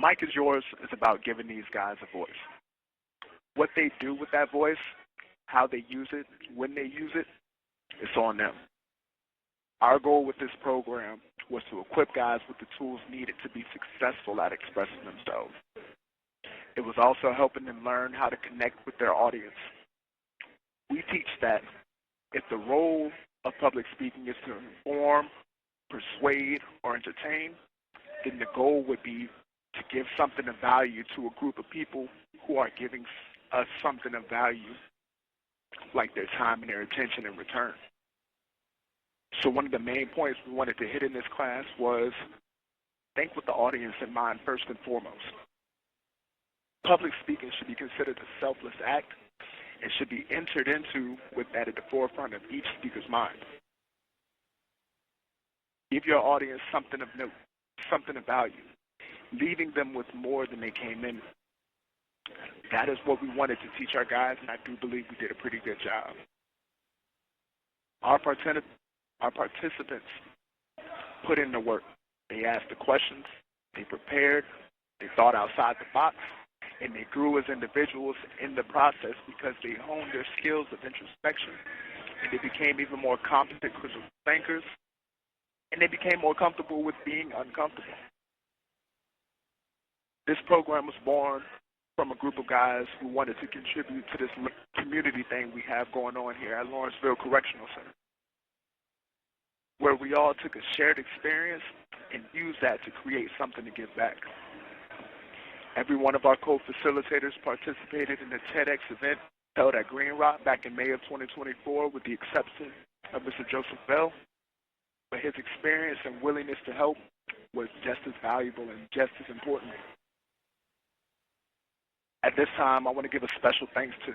mic is yours is about giving these guys a voice. What they do with that voice, how they use it, when they use it, it's on them. Our goal with this program was to equip guys with the tools needed to be successful at expressing themselves. It was also helping them learn how to connect with their audience. We teach that if the role of public speaking is to inform, persuade, or entertain, then the goal would be to give something of value to a group of people who are giving us something of value, like their time and their attention in return. So one of the main points we wanted to hit in this class was think with the audience in mind first and foremost. Public speaking should be considered a selfless act and should be entered into with that at the forefront of each speaker's mind. Give your audience something of note, something of value, leaving them with more than they came in. That is what we wanted to teach our guys, and I do believe we did a pretty good job. Our participants put in the work. They asked the questions, they prepared, they thought outside the box, and they grew as individuals in the process because they honed their skills of introspection, and they became even more competent critical thinkers, and they became more comfortable with being uncomfortable. This program was born from a group of guys who wanted to contribute to this community thing we have going on here at Lawrenceville Correctional Center, where we all took a shared experience and used that to create something to give back. Every one of our co-facilitators participated in the TEDx event held at Green Rock back in May of 2024, with the exception of Mr. Joseph Bell, but his experience and willingness to help was just as valuable and just as important. At this time, I want to give a special thanks to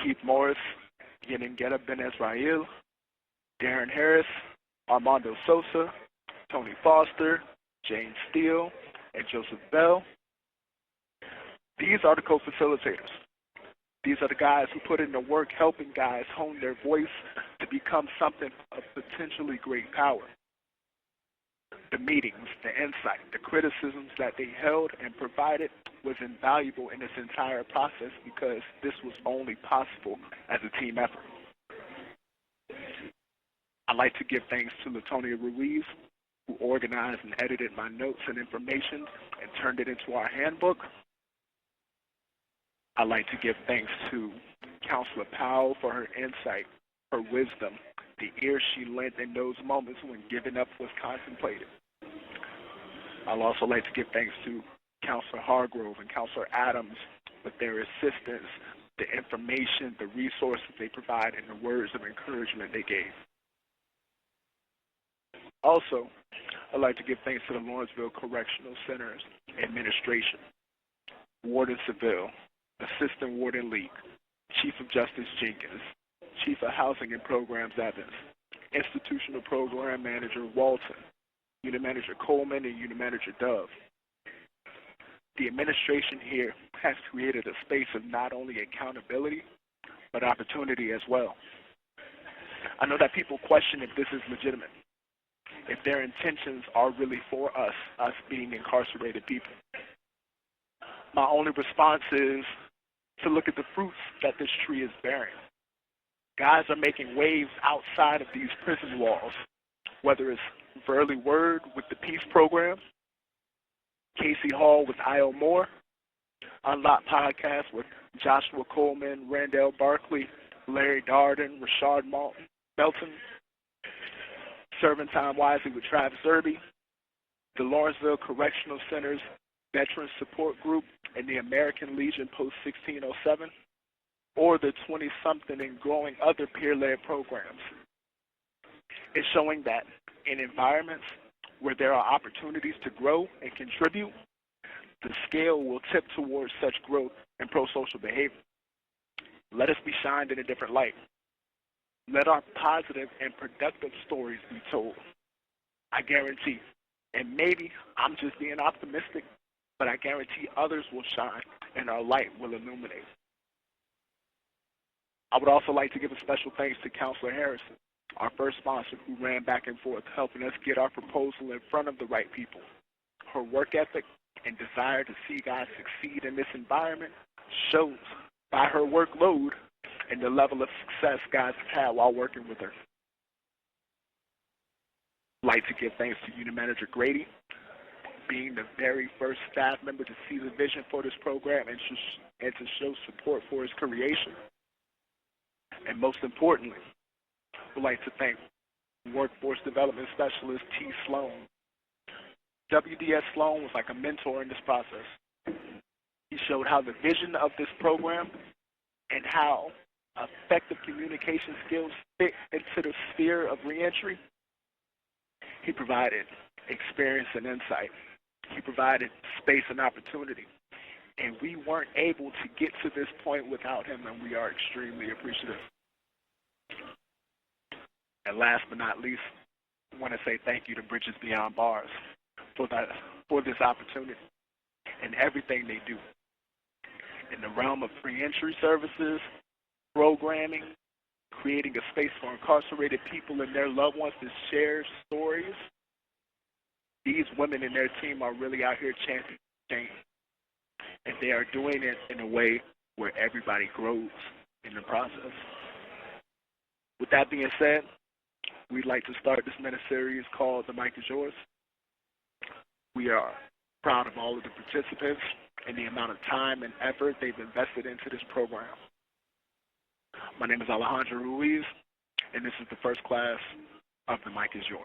Keith Morris, Yeningeta Ben-Ezrael, Darren Harris, Armando Sosa, Tony Foster, Jane Steele, and Joseph Bell. These are the co-facilitators. These are the guys who put in the work helping guys hone their voice to become something of potentially great power. The meetings, the insight, the criticisms that they held and provided was invaluable in this entire process because this was only possible as a team effort. I'd like to give thanks to Latonia Ruiz, who organized and edited my notes and information and turned it into our handbook. I'd like to give thanks to Counselor Powell for her insight, her wisdom, the ear she lent in those moments when giving up was contemplated. I'd also like to give thanks to Counselor Hargrove and Counselor Adams with their assistance, the information, the resources they provide, and the words of encouragement they gave. Also, I'd like to give thanks to the Lawrenceville Correctional Center's administration, Warden Seville, Assistant Warden Leak, Chief of Justice Jenkins, Chief of Housing and Programs Evans, Institutional Program Manager Walton, Unit Manager Coleman, and Unit Manager Dove. The administration here has created a space of not only accountability, but opportunity as well. I know that people question if this is legitimate, if their intentions are really for us being incarcerated people. My only response is to look at the fruits that this tree is bearing. Guys are making waves outside of these prison walls, whether it's Verley Word with the Peace Program, Casey Hall with I.O. Moore, Unlock Podcast with Joshua Coleman, Randall Barkley, Larry Darden, Rashard Melton, Serving Time Wisely with Travis Irby, the Lawrenceville Correctional Center's Veteran Support Group, and the American Legion Post 1607, or the 20-something and growing other peer-led programs. It's showing that in environments where there are opportunities to grow and contribute, the scale will tip towards such growth and pro-social behavior. Let us be shined in a different light. Let our positive and productive stories be told. I guarantee, and maybe I'm just being optimistic, but I guarantee others will shine and our light will illuminate. I would also like to give a special thanks to Counselor Harrison, our first sponsor, who ran back and forth helping us get our proposal in front of the right people. Her work ethic, and desire to see guys succeed in this environment shows by her workload and the level of success guys have had while working with her. I'd like to give thanks to Unit Manager Grady, being the very first staff member to see the vision for this program and to show support for its creation. And most importantly, we'd like to thank Workforce Development Specialist T. Sloan. WDS Sloan was like a mentor in this process. He showed how the vision of this program and how effective communication skills fit into the sphere of reentry. He provided experience and insight. He provided space and opportunity. And we weren't able to get to this point without him, and we are extremely appreciative. And last but not least, I want to say thank you to Bridges Beyond Bars for this opportunity and everything they do. In the realm of reentry services, programming, creating a space for incarcerated people and their loved ones to share stories, these women and their team are really out here championing change. And they are doing it in a way where everybody grows in the process. With that being said, we'd like to start this mini-series called The Mic Is Yours. We are proud of all of the participants and the amount of time and effort they've invested into this program. My name is Alejandro Ruiz, and this is the first class of The Mic Is Yours.